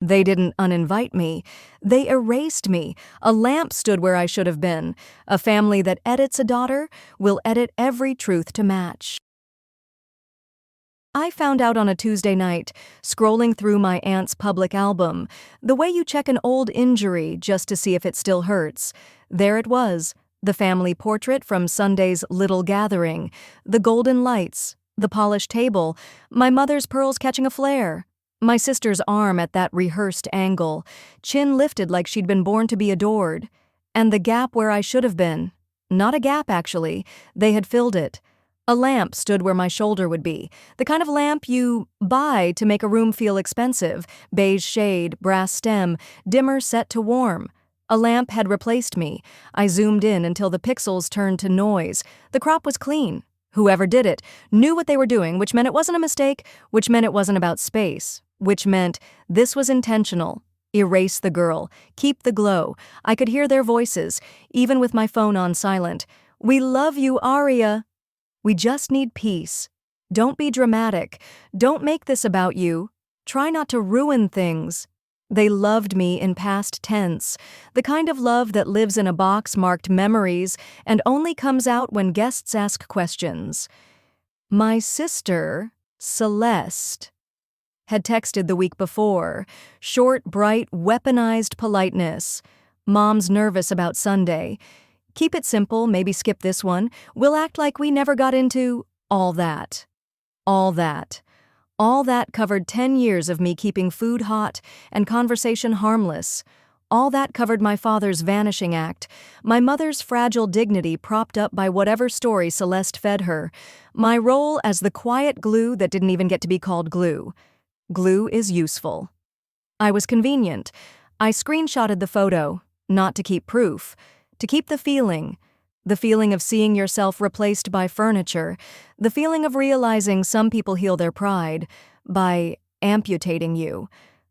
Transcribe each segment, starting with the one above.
They didn't uninvite me. They erased me. A lamp stood where I should have been. A family that edits a daughter will edit every truth to match. I found out on a Tuesday night, scrolling through my aunt's public album, the way you check an old injury just to see if it still hurts. There it was, the family portrait from Sunday's little gathering, the golden lights, the polished table, my mother's pearls catching a flare, my sister's arm at that rehearsed angle, chin lifted like she'd been born to be adored, and the gap where I should have been. Not a gap, actually. They had filled it. A lamp stood where my shoulder would be, the kind of lamp you buy to make a room feel expensive, beige shade, brass stem, dimmer set to warm. A lamp had replaced me. I zoomed in until the pixels turned to noise. The crop was clean. Whoever did it knew what they were doing, which meant it wasn't a mistake, which meant it wasn't about space, which meant this was intentional. Erase the girl. Keep the glow. I could hear their voices, even with my phone on silent. "We love you, Aria. We just need peace. Don't be dramatic. Don't make this about you. Try not to ruin things." They loved me in past tense, the kind of love that lives in a box marked memories and only comes out when guests ask questions. My sister, Celeste, had texted the week before, short, bright, weaponized politeness. "Mom's nervous about Sunday. Keep it simple, maybe skip this one. We'll act like we never got into all that." All that. All that covered 10 years of me keeping food hot and conversation harmless. All that covered my father's vanishing act, my mother's fragile dignity propped up by whatever story Celeste fed her, my role as the quiet glue that didn't even get to be called glue. Glue is useful. I was convenient. I screenshotted the photo, not to keep proof, to keep the feeling of seeing yourself replaced by furniture, the feeling of realizing some people heal their pride by amputating you.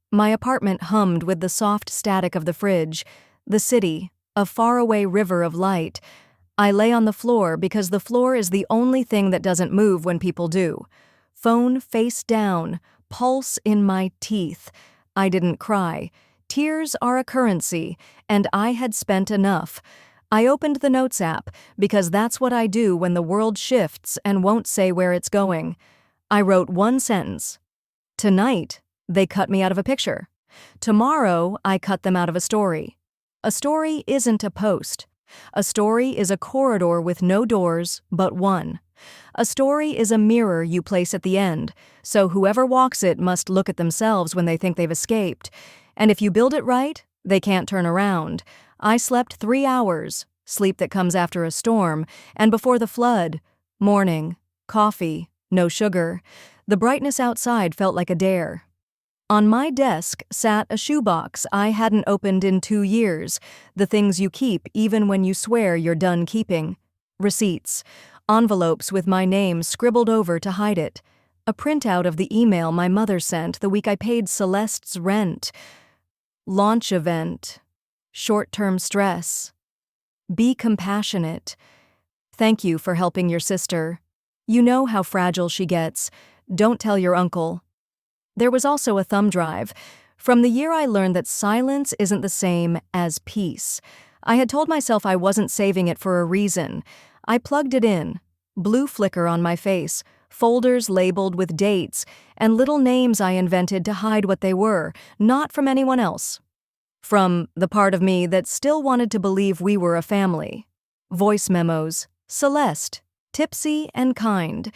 My apartment hummed with the soft static of the fridge, the city, a faraway river of light. I lay on the floor because the floor is the only thing that doesn't move when people do. Phone face down, pulse in my teeth. I didn't cry. Tears are a currency, and I had spent enough. I opened the Notes app because that's what I do when the world shifts and won't say where it's going. I wrote one sentence. Tonight, they cut me out of a picture. Tomorrow, I cut them out of a story. A story isn't a post. A story is a corridor with no doors but one. A story is a mirror you place at the end, so whoever walks it must look at themselves when they think they've escaped. And if you build it right, they can't turn around. I slept 3 hours, sleep that comes after a storm, and before the flood. Morning, coffee, no sugar. The brightness outside felt like a dare. On my desk sat a shoebox I hadn't opened in 2 years, the things you keep even when you swear you're done keeping. Receipts, envelopes with my name scribbled over to hide it, a printout of the email my mother sent the week I paid Celeste's rent. Launch event. Short-term stress. Be compassionate. Thank you for helping your sister. You know how fragile she gets. Don't tell your uncle. There was also a thumb drive. From the year I learned that silence isn't the same as peace. I had told myself I wasn't saving it for a reason. I plugged it in. Blue flicker on my face, folders labeled with dates, and little names I invented to hide what they were, not from anyone else. From the part of me that still wanted to believe we were a family. Voice memos. Celeste. Tipsy and kind.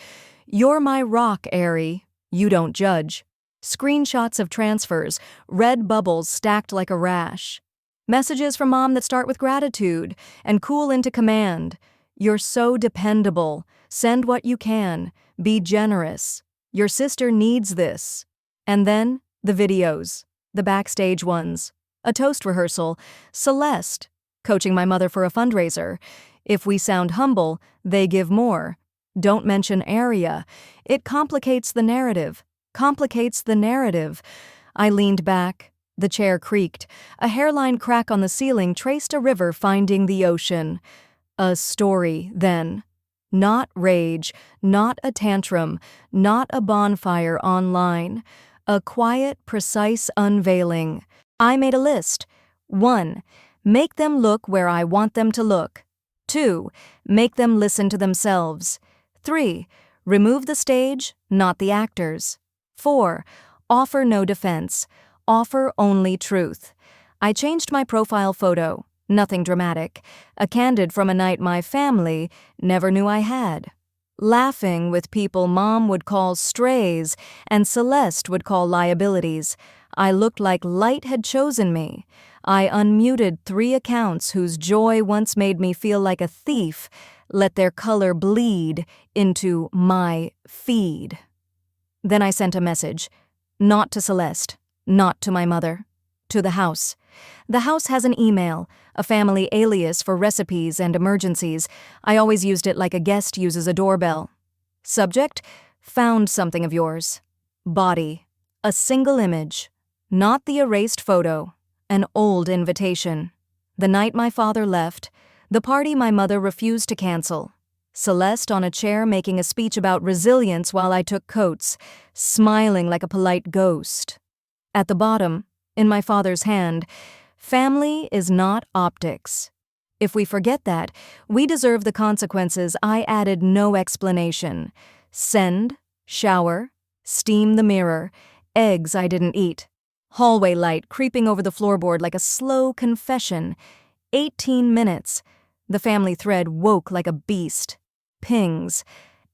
You're my rock, Ari. You don't judge. Screenshots of transfers. Red bubbles stacked like a rash. Messages from Mom that start with gratitude and cool into command. You're so dependable. Send what you can. Be generous. Your sister needs this. And then, the videos. The backstage ones. A toast rehearsal. Celeste, coaching my mother for a fundraiser. If we sound humble, they give more. Don't mention area. It complicates the narrative. I leaned back. The chair creaked. A hairline crack on the ceiling traced a river finding the ocean. A story, then. Not rage, not a tantrum, not a bonfire online. A quiet, precise unveiling. I made a list. 1. Make them look where I want them to look. 2. Make them listen to themselves. 3. Remove the stage, not the actors. 4. Offer no defense. Offer only truth. I changed my profile photo. Nothing dramatic. A candid from a night my family never knew I had. Laughing with people Mom would call strays and Celeste would call liabilities. I looked like light had chosen me. I unmuted 3 accounts whose joy once made me feel like a thief, let their color bleed into my feed. Then I sent a message. Not to Celeste, not to my mother, to the house. The house has an email, a family alias for recipes and emergencies. I always used it like a guest uses a doorbell. Subject: found something of yours. Body: a single image, not the erased photo, an old invitation. The night my father left, the party my mother refused to cancel. Celeste on a chair making a speech about resilience while I took coats, smiling like a polite ghost. At the bottom, in my father's hand, family is not optics. If we forget that, we deserve the consequences. I added no explanation. Send, shower, steam the mirror, eggs I didn't eat. Hallway light creeping over the floorboard like a slow confession. 18 minutes. The family thread woke like a beast. Pings.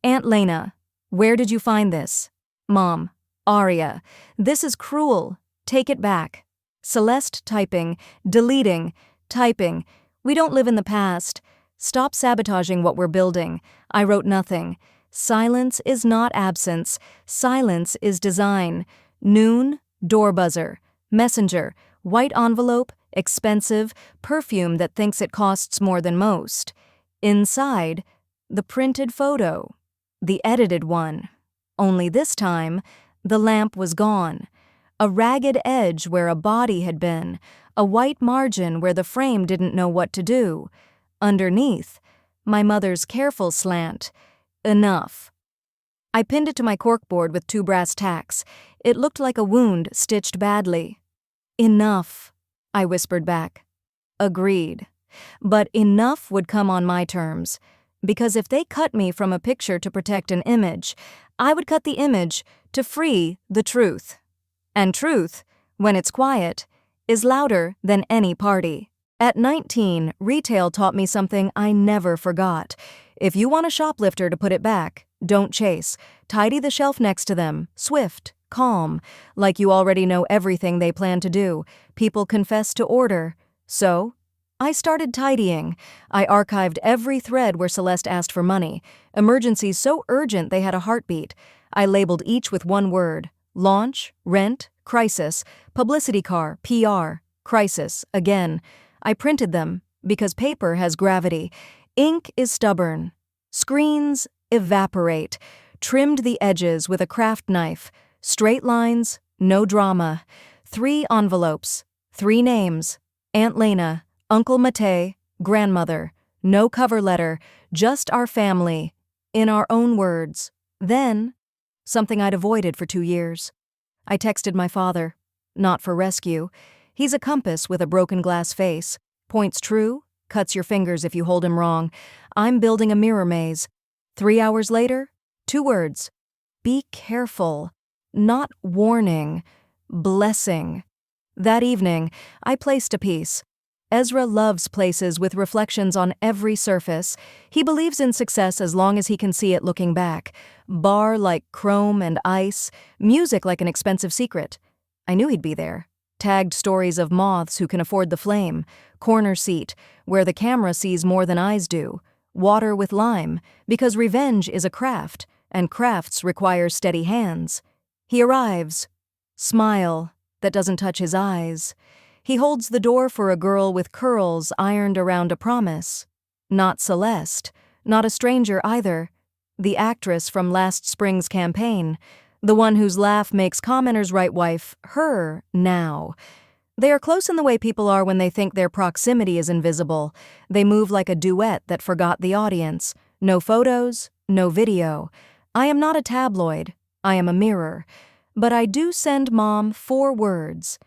Aunt Lena, where did you find this? Mom, Aria, this is cruel. Take it back. Celeste typing, deleting, typing. We don't live in the past. Stop sabotaging what we're building. I wrote nothing. Silence is not absence. Silence is design. Noon, door buzzer. Messenger, white envelope, expensive, perfume that thinks it costs more than most. Inside, the printed photo. The edited one. Only this time, the lamp was gone. A ragged edge where a body had been, a white margin where the frame didn't know what to do. Underneath, my mother's careful slant. Enough. I pinned it to my corkboard with 2 brass tacks. It looked like a wound stitched badly. Enough, I whispered back. Agreed. But enough would come on my terms, because if they cut me from a picture to protect an image, I would cut the image to free the truth. And truth, when it's quiet, is louder than any party. At 19, retail taught me something I never forgot. If you want a shoplifter to put it back, don't chase. Tidy the shelf next to them, swift, calm, like you already know everything they plan to do. People confess to order. So, I started tidying. I archived every thread where Celeste asked for money. Emergencies so urgent they had a heartbeat. I labeled each with 1 word. Launch, rent, crisis, publicity car, PR, crisis, again. I printed them, because paper has gravity. Ink is stubborn. Screens evaporate. Trimmed the edges with a craft knife. Straight lines, no drama. 3 envelopes, 3 names. Aunt Lena, Uncle Matei, grandmother. No cover letter, just our family. In our own words. Then, something I'd avoided for 2 years. I texted my father. Not for rescue. He's a compass with a broken glass face. Points true, cuts your fingers if you hold him wrong. I'm building a mirror maze. 3 hours later, 2 words. Be careful. Not warning. Blessing. That evening, I placed a piece. Ezra loves places with reflections on every surface. He believes in success as long as he can see it looking back. Bar like chrome and ice, music like an expensive secret. I knew he'd be there. Tagged stories of moths who can afford the flame. Corner seat, where the camera sees more than eyes do. Water with lime, because revenge is a craft, and crafts require steady hands. He arrives. Smile that doesn't touch his eyes. He holds the door for a girl with curls ironed around a promise. Not Celeste, not a stranger either. The actress from last spring's campaign, the one whose laugh makes commenters write wife her now. They are close in the way people are when they think their proximity is invisible. They move like a duet that forgot the audience. No photos, no video. I am not a tabloid. I am a mirror. But I do send Mom 4 words.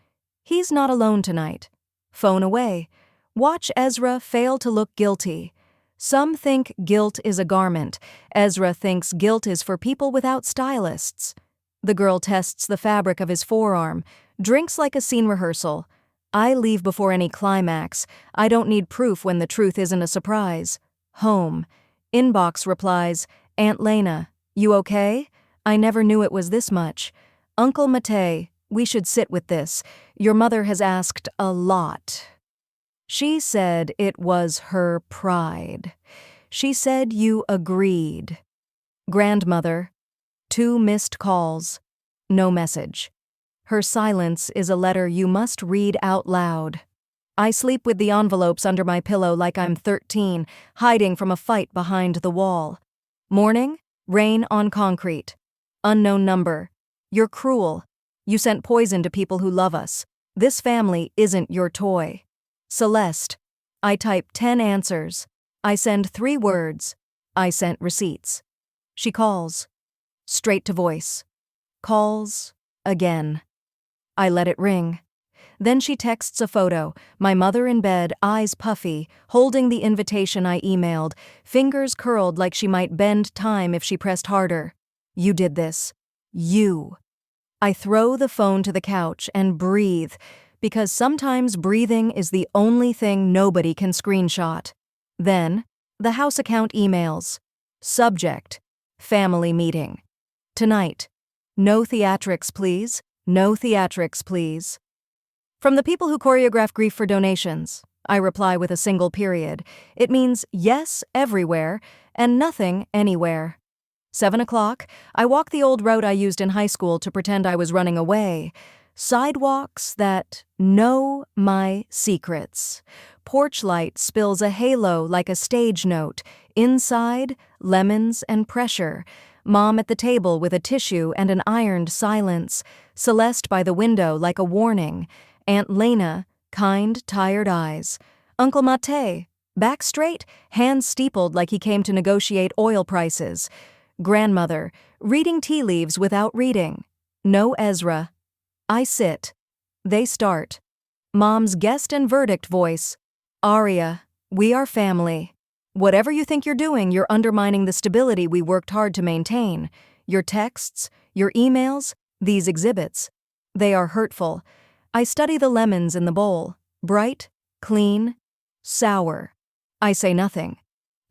He's not alone tonight. Phone away. Watch Ezra fail to look guilty. Some think guilt is a garment. Ezra thinks guilt is for people without stylists. The girl tests the fabric of his forearm, drinks like a scene rehearsal. I leave before any climax. I don't need proof when the truth isn't a surprise. Home. Inbox replies, Aunt Lena, you okay? I never knew it was this much. Uncle Matei, we should sit with this. Your mother has asked a lot. She said it was her pride. She said you agreed. Grandmother. 2 missed calls. No message. Her silence is a letter you must read out loud. I sleep with the envelopes under my pillow like I'm 13, hiding from a fight behind the wall. Morning, rain on concrete. Unknown number. You're cruel. You sent poison to people who love us. This family isn't your toy. Celeste. I type 10 answers. I send 3 words. I sent receipts. She calls. Straight to voice. Calls. Again. I let it ring. Then she texts a photo, my mother in bed, eyes puffy, holding the invitation I emailed, fingers curled like she might bend time if she pressed harder. You did this. You. I throw the phone to the couch and breathe, because sometimes breathing is the only thing nobody can screenshot. Then, the house account emails. Subject. Family meeting. Tonight. No theatrics, please. No theatrics, please. From the people who choreograph grief for donations, I reply with a single period. It means yes everywhere and nothing anywhere. 7 o'clock, I walk the old route I used in high school to pretend I was running away. Sidewalks that know my secrets. Porch light spills a halo like a stage note. Inside, lemons and pressure. Mom at the table with a tissue and an ironed silence. Celeste by the window like a warning. Aunt Lena, kind, tired eyes. Uncle Matei, back straight, hands steepled like he came to negotiate oil prices. Grandmother, reading tea leaves without reading. No Ezra. I sit. They start. Mom's guest and verdict voice. Aria, we are family. Whatever you think you're doing, you're undermining the stability we worked hard to maintain. Your texts, your emails, these exhibits. They are hurtful. I study the lemons in the bowl. Bright, clean, sour. I say nothing.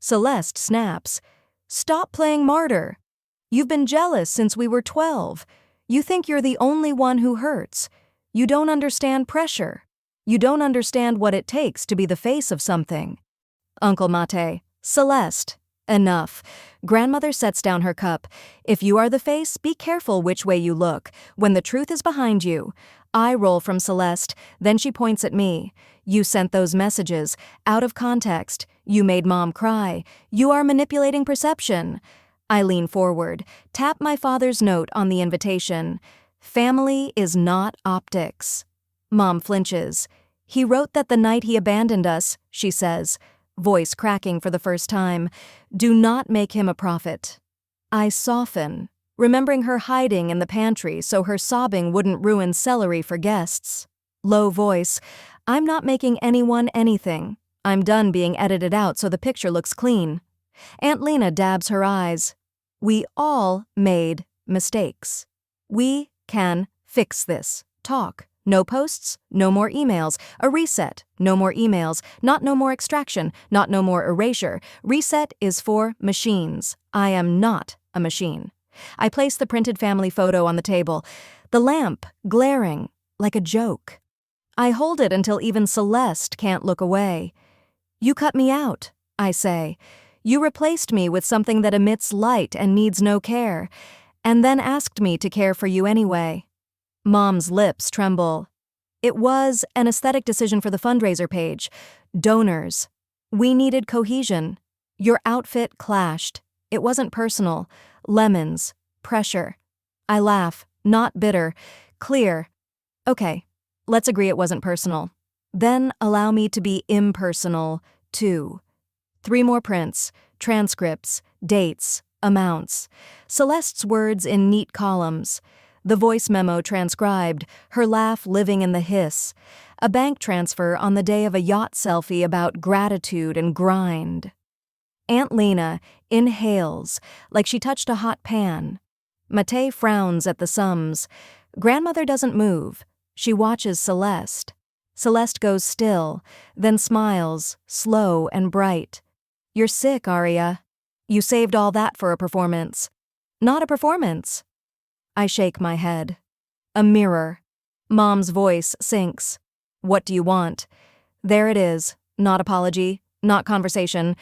Celeste snaps. Stop playing martyr. You've been jealous since we were 12. You think you're the only one who hurts. You don't understand pressure. You don't understand what it takes to be the face of something. Uncle Matei. Celeste. Enough. Grandmother sets down her cup. If you are the face, be careful which way you look. When the truth is behind you. I roll from Celeste, then she points at me. You sent those messages. Out of context. You made Mom cry. You are manipulating perception. I lean forward, tap my father's note on the invitation. Family is not optics. Mom flinches. He wrote that the night he abandoned us, she says, voice cracking for the first time. Do not make him a prophet. I soften, remembering her hiding in the pantry so her sobbing wouldn't ruin celery for guests. Low voice. I'm not making anyone anything. I'm done being edited out so the picture looks clean. Aunt Lena dabs her eyes. We all made mistakes. We can fix this. Talk. No posts, no more emails. A reset. No more emails. Not no more extraction. Not no more erasure. Reset is for machines. I am not a machine. I place the printed family photo on the table. The lamp, glaring, like a joke. I hold it until even Celeste can't look away. You cut me out, I say. You replaced me with something that emits light and needs no care, and then asked me to care for you anyway. Mom's lips tremble. It was an aesthetic decision for the fundraiser page. Donors. We needed cohesion. Your outfit clashed. It wasn't personal. Lemons. Pressure. I laugh, not bitter. Clear. Okay, let's agree it wasn't personal. Then allow me to be impersonal, too. 3 more prints, transcripts, dates, amounts. Celeste's words in neat columns. The voice memo transcribed, her laugh living in the hiss. A bank transfer on the day of a yacht selfie about gratitude and grind. Aunt Lena inhales like she touched a hot pan. Matei frowns at the sums. Grandmother doesn't move. She watches Celeste. Celeste goes still, then smiles, slow and bright. You're sick, Aria. You saved all that for a performance. Not a performance. I shake my head. A mirror. Mom's voice sinks. What do you want? There it is. Not apology, not conversation.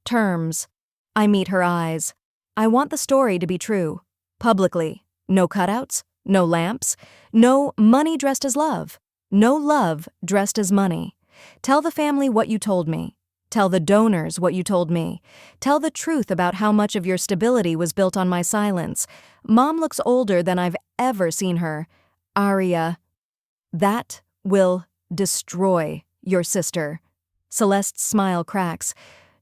Terms. I meet her eyes. I want the story to be true. Publicly. No cutouts, no lamps, no money dressed as love, no love dressed as money. Tell the family what you told me. Tell the donors what you told me. Tell the truth about how much of your stability was built on my silence. Mom looks older than I've ever seen her. Aria. That will destroy your sister. Celeste's smile cracks.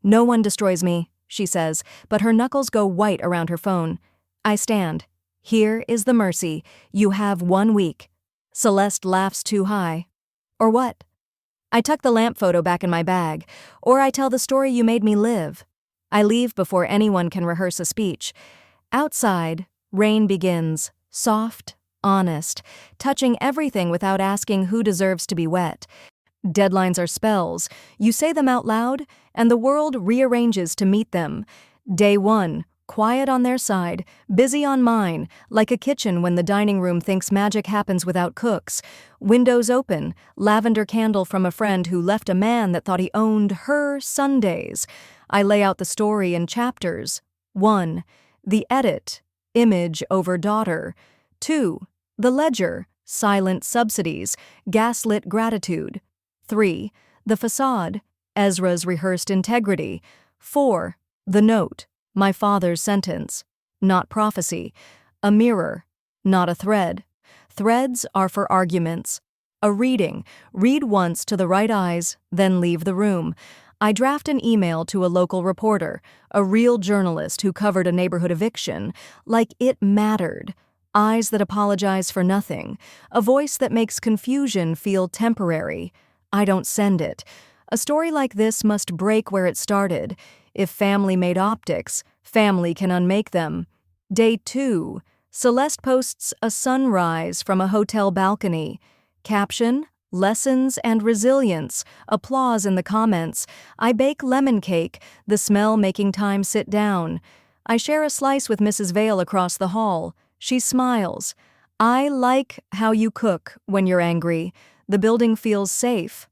No one destroys me, she says, but her knuckles go white around her phone. I stand. Here is the mercy. You have 1 week. Celeste laughs too high. Or what? I tuck the lamp photo back in my bag, or I tell the story you made me live. I leave before anyone can rehearse a speech. Outside, rain begins, soft, honest, touching everything without asking who deserves to be wet. Deadlines are spells. You say them out loud, and the world rearranges to meet them. Day 1, quiet on their side, busy on mine, like a kitchen when the dining room thinks magic happens without cooks. Windows open, lavender candle from a friend who left a man that thought he owned her Sundays. I lay out the story in chapters. 1. The edit, image over daughter. 2. The ledger, silent subsidies, gaslit gratitude. 3. The facade, Ezra's rehearsed integrity. 4. The note, my father's sentence. Not prophecy. A mirror, not a thread. Threads are for arguments. A reading, read once to the right eyes, then leave the room. I draft an email to a local reporter, a real journalist who covered a neighborhood eviction, like it mattered. Eyes that apologize for nothing. A voice that makes confusion feel temporary. I don't send it. A story like this must break where it started. If family made optics, family can unmake them. Day 2. Celeste posts a sunrise from a hotel balcony. Caption, lessons and resilience. Applause in the comments. I bake lemon cake, the smell making time sit down. I share a slice with Mrs. Vale across the hall. She smiles. I like how you cook when you're angry. The building feels safe.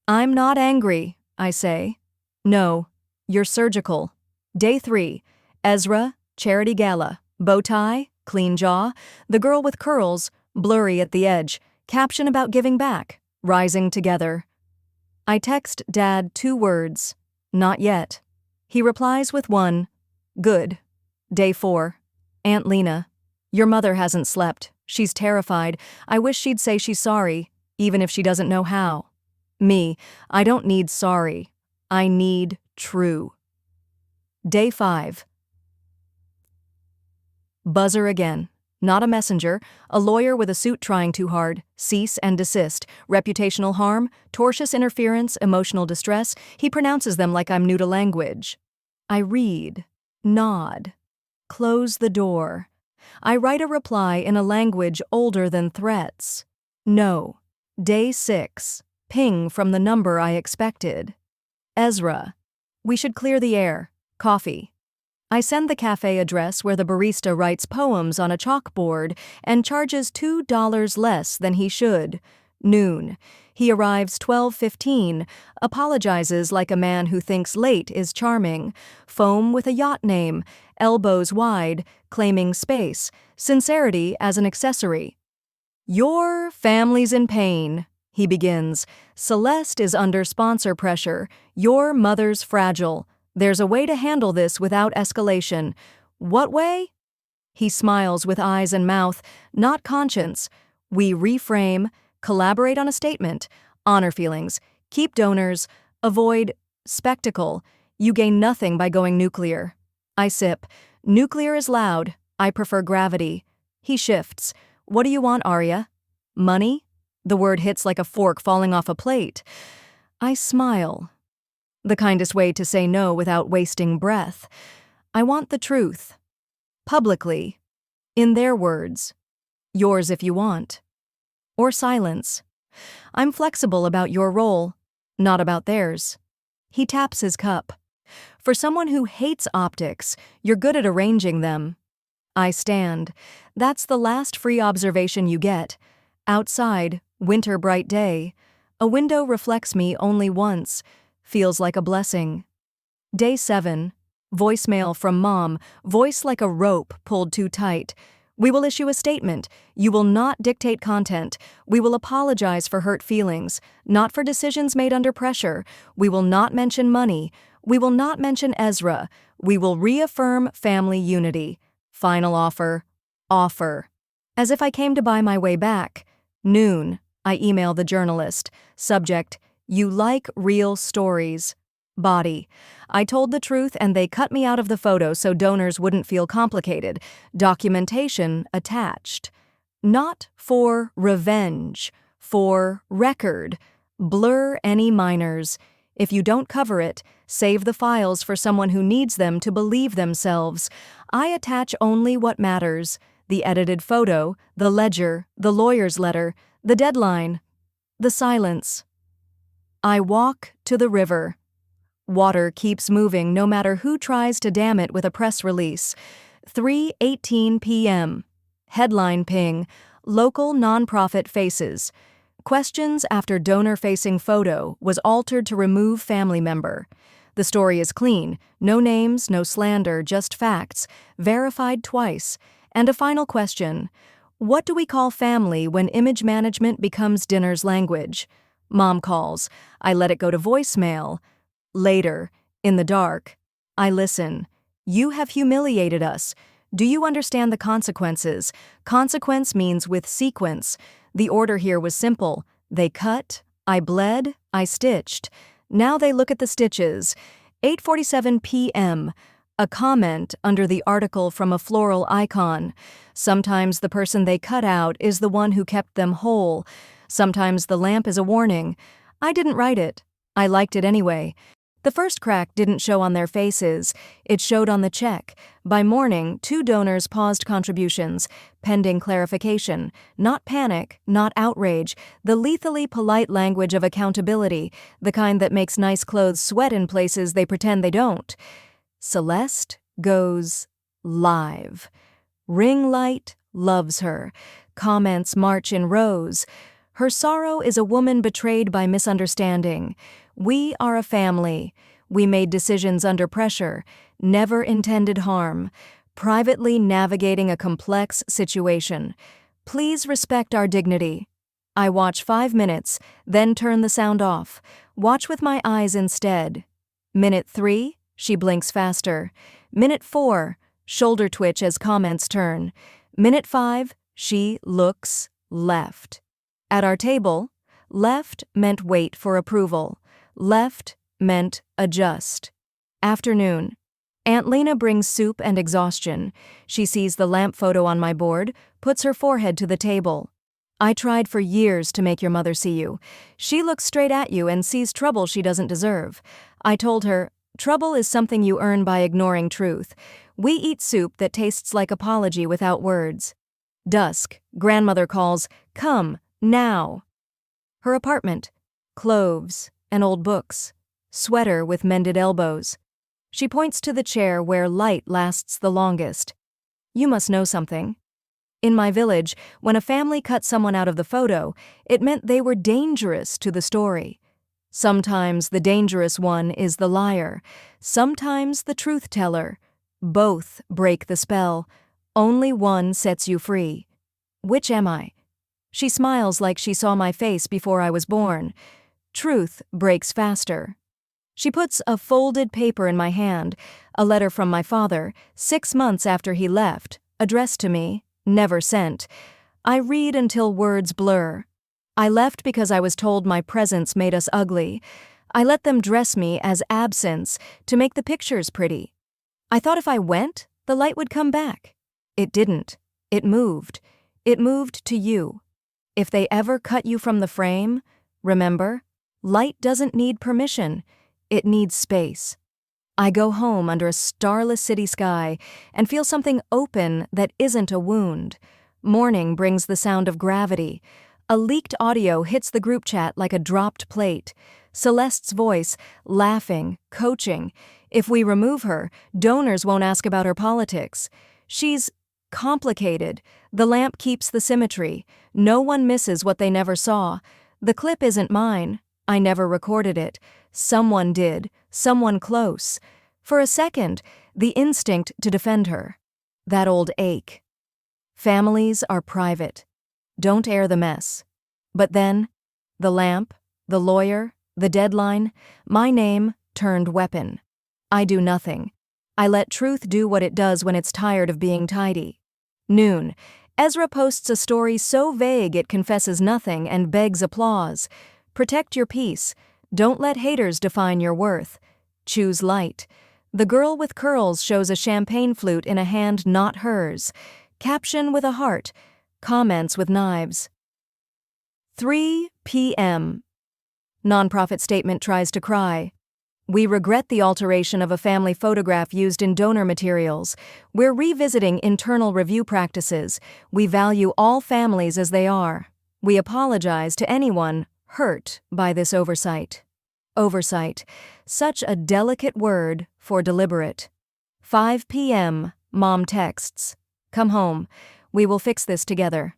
I'm not angry, I say. No, you're surgical. Day 3. Ezra, charity gala. Bow tie, clean jaw. The girl with curls, blurry at the edge. Caption about giving back. Rising together. I text Dad 2 words. Not yet. He replies with 1. Good. Day 4. Aunt Lena. Your mother hasn't slept. She's terrified. I wish she'd say she's sorry, even if she doesn't know how. Me, I don't need sorry. I need true. Day 5. Buzzer again. Not a messenger, a lawyer with a suit trying too hard. Cease and desist. Reputational harm, tortious interference, emotional distress. He pronounces them like I'm new to language. I read. Nod. Close the door. I write a reply in a language older than threats. No. Day 6. Ping from the number I expected. Ezra. We should clear the air. Coffee. I send the cafe address where the barista writes poems on a chalkboard and charges $2 less than he should. Noon. He arrives 12:15, apologizes like a man who thinks late is charming. Foam with a yacht name, elbows wide, claiming space, sincerity as an accessory. Your family's in pain, he begins. Celeste is under sponsor pressure. Your mother's fragile. There's a way to handle this without escalation. What way? He smiles with eyes and mouth, not conscience. We reframe, collaborate on a statement, honor feelings, keep donors, avoid spectacle. You gain nothing by going nuclear. I sip. Nuclear is loud. I prefer gravity. He shifts. What do you want, Arya? Money? The word hits like a fork falling off a plate. I smile. The kindest way to say no without wasting breath. I want the truth. Publicly. In their words. Yours if you want. Or silence. I'm flexible about your role, not about theirs. He taps his cup. For someone who hates optics, you're good at arranging them. I stand. That's the last free observation you get. Outside, winter bright day. A window reflects me only once. Feels like a blessing. Day 7. Voicemail from Mom, voice like a rope pulled too tight. We will issue a statement. You will not dictate content. We will apologize for hurt feelings, not for decisions made under pressure. We will not mention money. We will not mention Ezra. We will reaffirm family unity. Final offer. Offer. As if I came to buy my way back. Noon. I email the journalist. Subject, you like real stories. Body. I told the truth and they cut me out of the photo so donors wouldn't feel complicated. Documentation attached. Not for revenge. For record. Blur any minors. If you don't cover it, save the files for someone who needs them to believe themselves. I attach only what matters. The edited photo, the ledger, the lawyer's letter, the deadline, the silence. I walk to the river. Water keeps moving no matter who tries to dam it with a press release. 3:18 p.m. Headline ping. Local nonprofit faces. Questions after donor-facing photo was altered to remove family member. The story is clean. No names, no slander, just facts. Verified twice. And a final question. What do we call family when image management becomes dinner's language? Mom calls. I let it go to voicemail. Later, in the dark, I listen. You have humiliated us. Do you understand the consequences? Consequence means with sequence. The order here was simple. They cut, I bled, I stitched. Now they look at the stitches. 8:47 p.m. A comment under the article from a floral icon. Sometimes the person they cut out is the one who kept them whole. Sometimes the lamp is a warning. I didn't write it. I liked it anyway. The first crack didn't show on their faces. It showed on the check. By morning, 2 donors paused contributions, pending clarification. Not panic, not outrage. The lethally polite language of accountability, the kind that makes nice clothes sweat in places they pretend they don't. Celeste goes live. Ring light loves her. Comments march in rows. Her sorrow is a woman betrayed by misunderstanding. We are a family. We made decisions under pressure, never intended harm, privately navigating a complex situation. Please respect our dignity. I watch 5 minutes, then turn the sound off. Watch with my eyes instead. Minute 3, she blinks faster. Minute 4, shoulder twitch as comments turn. Minute 5, she looks left. At our table, left meant wait for approval. Left meant adjust. Afternoon. Aunt Lena brings soup and exhaustion. She sees the lamp photo on my board, puts her forehead to the table. I tried for years to make your mother see you. She looks straight at you and sees trouble she doesn't deserve. I told her, trouble is something you earn by ignoring truth. We eat soup that tastes like apology without words. Dusk. Grandmother calls, come, now. Her apartment. Cloves. And old books. Sweater with mended elbows. She points to the chair where light lasts the longest. You must know something. In my village, when a family cut someone out of the photo, it meant they were dangerous to the story. Sometimes the dangerous one is the liar. Sometimes the truth teller. Both break the spell. Only one sets you free. Which am I? She smiles like she saw my face before I was born. Truth breaks faster. She puts a folded paper in my hand, a letter from my father, 6 months after he left, addressed to me, never sent. I read until words blur. I left because I was told my presence made us ugly. I let them dress me as absence to make the pictures pretty. I thought if I went, the light would come back. It didn't. It moved. It moved to you. If they ever cut you from the frame, remember, light doesn't need permission, it needs space. I go home under a starless city sky and feel something open that isn't a wound. Morning brings the sound of gravity. A leaked audio hits the group chat like a dropped plate. Celeste's voice, laughing, coaching. If we remove her, donors won't ask about her politics. She's complicated. The lamp keeps the symmetry. No one misses what they never saw. The clip isn't mine. I never recorded it. Someone did. Someone close. For a second, the instinct to defend her. That old ache. Families are private. Don't air the mess. But then, the lamp, the lawyer, the deadline, my name turned weapon. I do nothing. I let truth do what it does when it's tired of being tidy. Noon. Ezra posts a story so vague it confesses nothing and begs applause. Protect your peace. Don't let haters define your worth. Choose light. The girl with curls shows a champagne flute in a hand not hers. Caption with a heart. Comments with knives. 3 p.m. Nonprofit statement tries to cry. We regret the alteration of a family photograph used in donor materials. We're revisiting internal review practices. We value all families as they are. We apologize to anyone hurt by this oversight. Oversight. Such a delicate word for deliberate. 5 p.m. Mom texts. Come home. We will fix this together.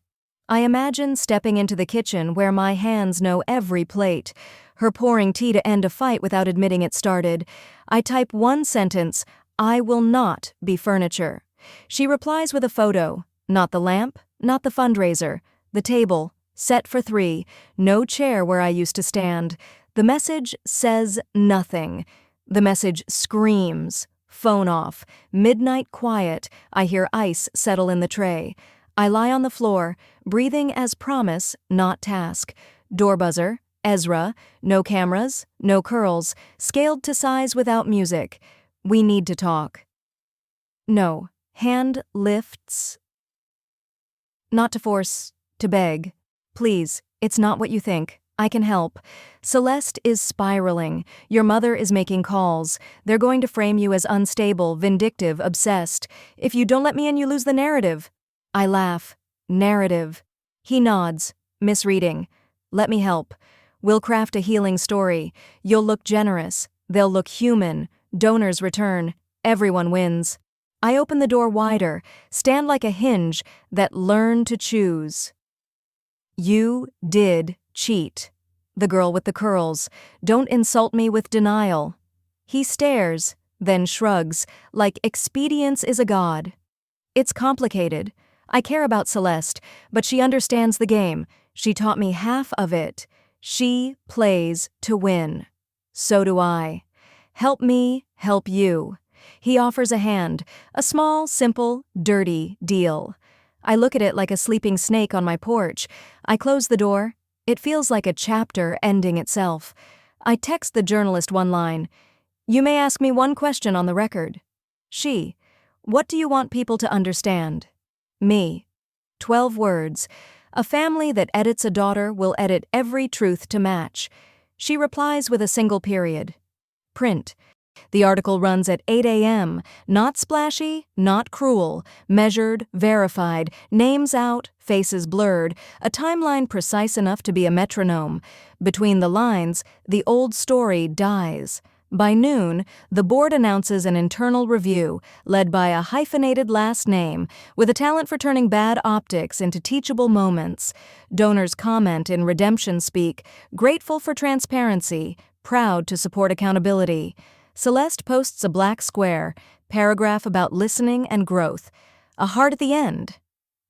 I imagine stepping into the kitchen where my hands know every plate. Her pouring tea to end a fight without admitting it started. I type one sentence, I will not be furniture. She replies with a photo. Not the lamp, not the fundraiser. The table, set for 3, no chair where I used to stand. The message says nothing. The message screams. Phone off. Midnight quiet. I hear ice settle in the tray. I lie on the floor, breathing as promise, not task. Door buzzer. Ezra. No cameras, no curls. Scaled to size without music. We need to talk. No. Hand lifts. Not to force, to beg. Please, it's not what you think. I can help. Celeste is spiraling. Your mother is making calls. They're going to frame you as unstable, vindictive, obsessed. If you don't let me in, you lose the narrative. I laugh. Narrative. He nods. Misreading. Let me help. We'll craft a healing story. You'll look generous. They'll look human. Donors return. Everyone wins. I open the door wider, stand like a hinge that learn to choose. You did cheat. The girl with the curls. Don't insult me with denial. He stares, then shrugs, like expedience is a god. It's complicated. I care about Celeste, but she understands the game. She taught me half of it. She plays to win. So do I. Help me, help you. He offers a hand, a small, simple, dirty deal. I look at it like a sleeping snake on my porch. I close the door. It feels like a chapter ending itself. I text the journalist one line. You may ask me one question on the record. She. What do you want people to understand? Me. 12 words. A family that edits a daughter will edit every truth to match. She replies with a single period. Print. The article runs at 8 a.m. Not splashy, not cruel. Measured, verified, names out, faces blurred, a timeline precise enough to be a metronome. Between the lines, the old story dies. By noon, the board announces an internal review, led by a hyphenated last name, with a talent for turning bad optics into teachable moments. Donors comment in redemption speak, grateful for transparency, proud to support accountability. Celeste posts a black square, paragraph about listening and growth. A heart at the end.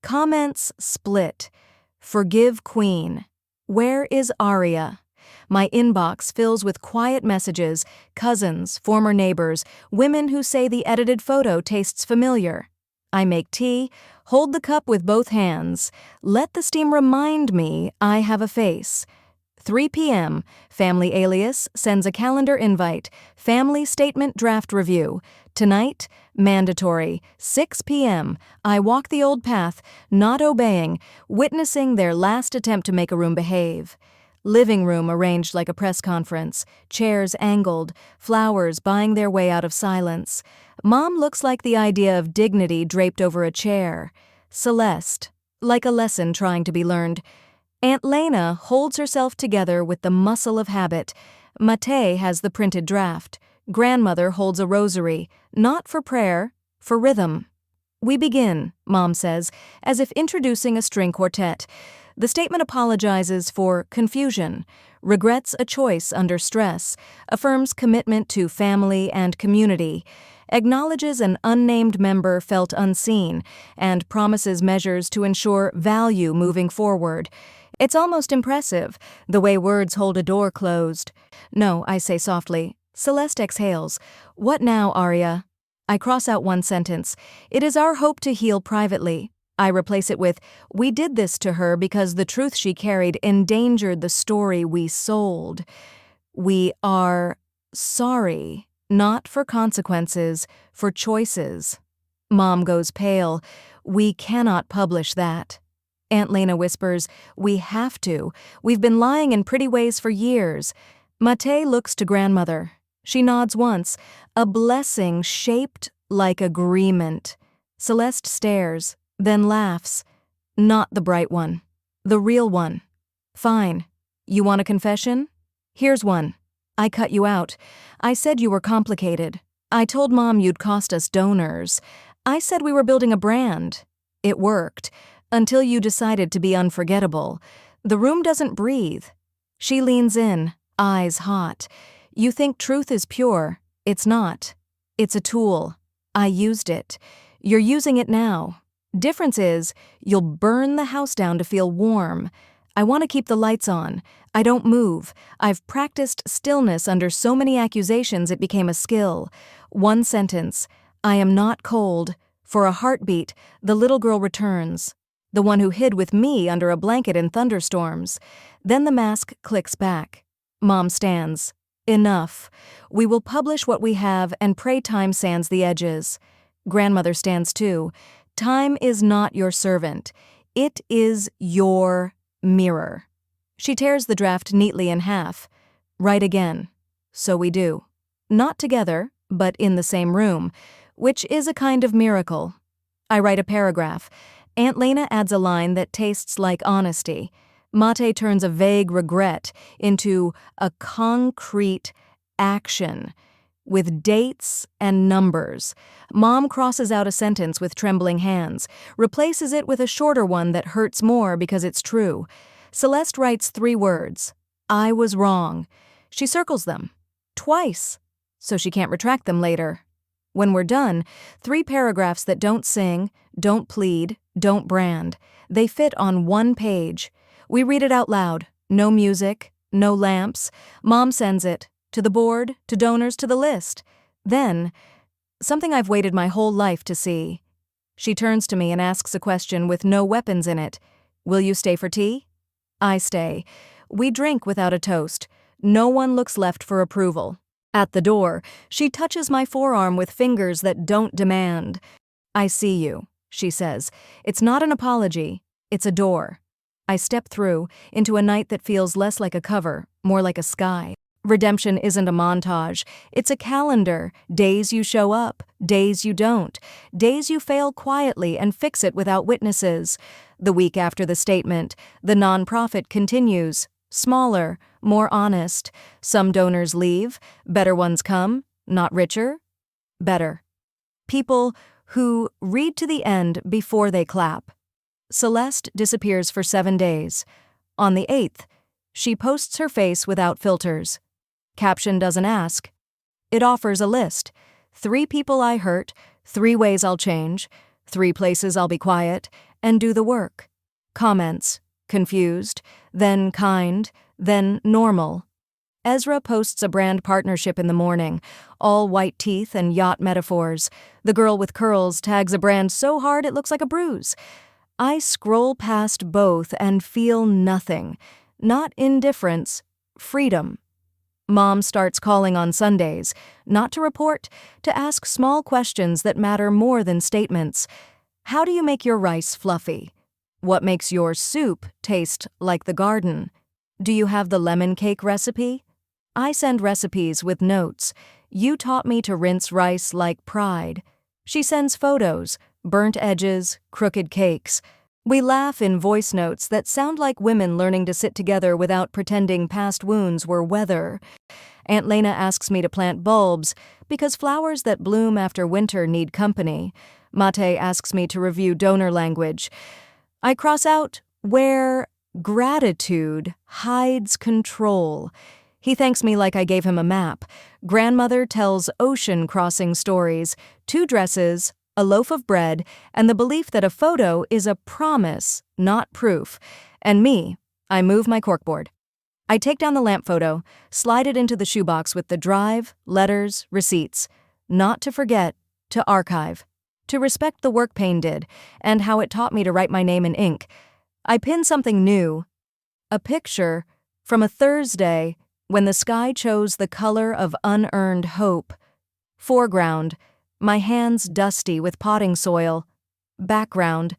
Comments split. Forgive Queen. Where is Aria? My inbox fills with quiet messages, cousins, former neighbors, women who say the edited photo tastes familiar. I make tea, hold the cup with both hands. Let the steam remind me I have a face. 3 p.m., family alias sends a calendar invite, family statement draft review. Tonight, mandatory, 6 p.m., I walk the old path, not obeying, witnessing their last attempt to make a room behave. Living room arranged like a press conference, chairs angled, flowers buying their way out of silence. Mom looks like the idea of dignity draped over a chair. Celeste, like a lesson trying to be learned. Aunt Lena holds herself together with the muscle of habit. Mate has the printed draft. Grandmother holds a rosary, not for prayer, for rhythm. We begin, Mom says, as if introducing a string quartet. The statement apologizes for confusion, regrets a choice under stress, affirms commitment to family and community, acknowledges an unnamed member felt unseen, and promises measures to ensure value moving forward. It's almost impressive, the way words hold a door closed. No, I say softly. Celeste exhales. What now, Arya? I cross out one sentence. It is our hope to heal privately. I replace it with, we did this to her because the truth she carried endangered the story we sold. We are sorry, not for consequences, for choices. Mom goes pale. We cannot publish that. Aunt Lena whispers, we have to. We've been lying in pretty ways for years. Mate looks to grandmother. She nods once, a blessing shaped like agreement. Celeste stares, then laughs. Not the bright one. The real one. Fine. You want a confession? Here's one. I cut you out. I said you were complicated. I told Mom you'd cost us donors. I said we were building a brand. It worked. Until you decided to be unforgettable. The room doesn't breathe. She leans in, eyes hot. You think truth is pure. It's not. It's a tool. I used it. You're using it now. Difference is, you'll burn the house down to feel warm. I want to keep the lights on. I don't move. I've practiced stillness under so many accusations it became a skill. One sentence. I am not cold. For a heartbeat, the little girl returns. The one who hid with me under a blanket in thunderstorms. Then the mask clicks back. Mom stands. Enough. We will publish what we have and pray time sands the edges. Grandmother stands too. Time is not your servant. It is your mirror. She tears the draft neatly in half. Write again. So we do. Not together, but in the same room, which is a kind of miracle. I write a paragraph. Aunt Lena adds a line that tastes like honesty. Mate turns a vague regret into a concrete action, with dates and numbers. Mom crosses out a sentence with trembling hands, replaces it with a shorter one that hurts more because it's true. Celeste writes 3 words. I was wrong. She circles them. Twice. So she can't retract them later. When we're done, 3 paragraphs that don't sing, don't plead, don't brand. They fit on 1 page. We read it out loud. No music, no lamps. Mom sends it. To the board, to donors, to the list. Then, something I've waited my whole life to see. She turns to me and asks a question with no weapons in it. Will you stay for tea? I stay. We drink without a toast. No one looks left for approval. At the door, she touches my forearm with fingers that don't demand. I see you, she says. It's not an apology. It's a door. I step through, into a night that feels less like a cover, more like a sky. Redemption isn't a montage. It's a calendar. Days you show up, days you don't. Days you fail quietly and fix it without witnesses. The week after the statement, the nonprofit continues. Smaller, more honest. Some donors leave. Better ones come. Not richer. Better. People who read to the end before they clap. Celeste disappears for 7 days. On the 8th, she posts her face without filters. Caption doesn't ask. It offers a list. 3 people I hurt, 3 ways I'll change, 3 places I'll be quiet, and do the work. Comments. Confused, then kind, then normal. Ezra posts a brand partnership in the morning, all white teeth and yacht metaphors. The girl with curls tags a brand so hard it looks like a bruise. I scroll past both and feel nothing. Not indifference, freedom. Mom starts calling on Sundays, not to report, to ask small questions that matter more than statements. How do you make your rice fluffy? What makes your soup taste like the garden? Do you have the lemon cake recipe? I send recipes with notes. You taught me to rinse rice like pride. She sends photos, burnt edges, crooked cakes. We laugh in voice notes that sound like women learning to sit together without pretending past wounds were weather. Aunt Lena asks me to plant bulbs because flowers that bloom after winter need company. Mate asks me to review donor language. I cross out where gratitude hides control. He thanks me like I gave him a map. Grandmother tells ocean crossing stories, 2 dresses, a loaf of bread, and the belief that a photo is a promise, not proof. And me, I move my corkboard. I take down the lamp photo, slide it into the shoebox with the drive, letters, receipts. Not to forget, to archive. To respect the work pain did, and how it taught me to write my name in ink. I pin something new. A picture from a Thursday when the sky chose the color of unearned hope. Foreground, my hands dusty with potting soil. Background,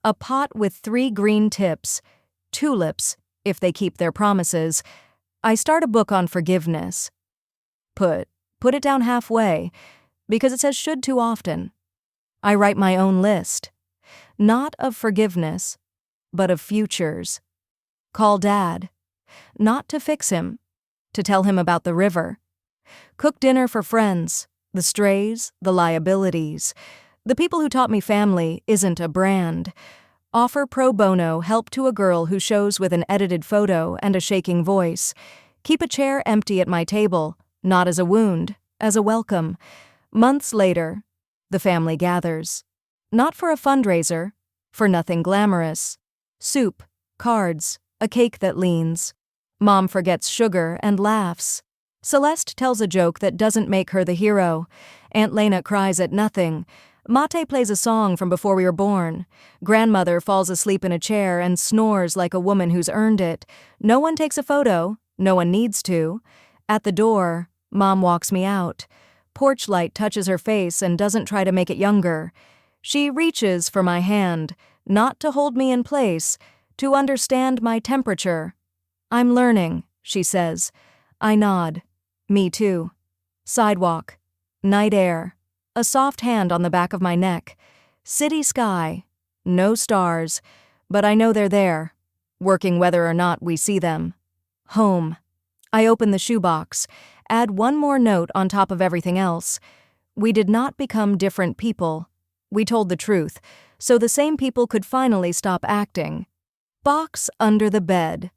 a pot with 3 green tips, tulips, if they keep their promises. I start a book on forgiveness. Put it down halfway, because it says should too often. I write my own list, not of forgiveness, but of futures. Call Dad, not to fix him, to tell him about the river. Cook dinner for friends, the strays, the liabilities. The people who taught me family isn't a brand. Offer pro bono help to a girl who shows with an edited photo and a shaking voice. Keep a chair empty at my table, not as a wound, as a welcome. Months later, the family gathers. Not for a fundraiser, for nothing glamorous. Soup, cards, a cake that leans. Mom forgets sugar and laughs. Celeste tells a joke that doesn't make her the hero. Aunt Lena cries at nothing. Mate plays a song from before we were born. Grandmother falls asleep in a chair and snores like a woman who's earned it. No one takes a photo. No one needs to. At the door, Mom walks me out. Porch light touches her face and doesn't try to make it younger. She reaches for my hand, not to hold me in place, to understand my temperature. I'm learning, she says. I nod. Me too. Sidewalk. Night air. A soft hand on the back of my neck. City sky. No stars. But I know they're there, working whether or not we see them. Home. I open the shoebox. Add one more note on top of everything else. We did not become different people. We told the truth, so the same people could finally stop acting. Box under the bed.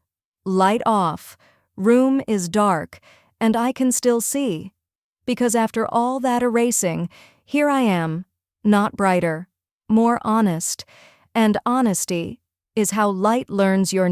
Light off. Room is dark, and I can still see. Because after all that erasing, here I am, not brighter, more honest. And honesty is how light learns your